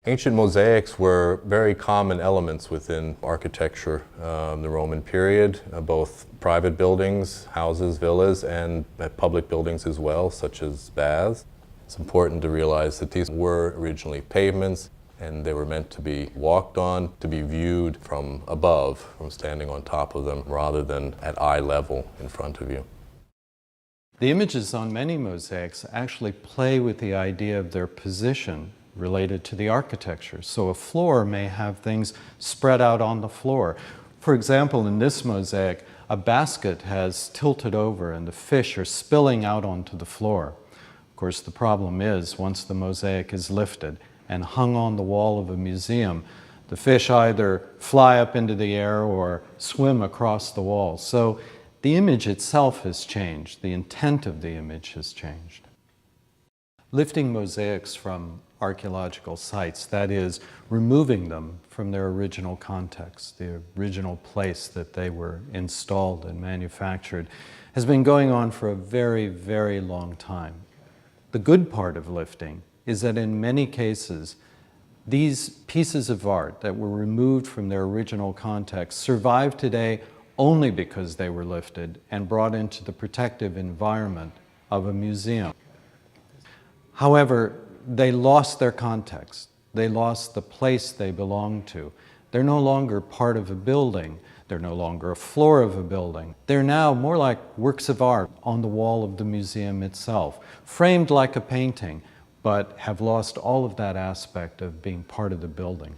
Ancient mosaics were very common elements within architecture the Roman period, both private buildings, houses, villas, and public buildings as well, such as baths. It's important to realize that these were originally pavements, and they were meant to be walked on, to be viewed from above, from standing on top of them, rather than at eye level in front of you. The images on many mosaics actually play with the idea of their position related to the architecture. So a floor may have things spread out on the floor. For example, in this mosaic, a basket has tilted over and the fish are spilling out onto the floor. Of course, the problem is, once the mosaic is lifted and hung on the wall of a museum, the fish either fly up into the air or swim across the wall. So the image itself has changed. The intent of the image has changed. Lifting mosaics from archaeological sites, that is, removing them from their original context, the original place that they were installed and manufactured, has been going on for a very, very long time. The good part of lifting is that in many cases, these pieces of art that were removed from their original context survive today only because they were lifted and brought into the protective environment of a museum. However, they lost their context. They lost the place they belonged to. They're no longer part of a building. They're no longer a floor of a building. They're now more like works of art on the wall of the museum itself, framed like a painting, but have lost all of that aspect of being part of the building.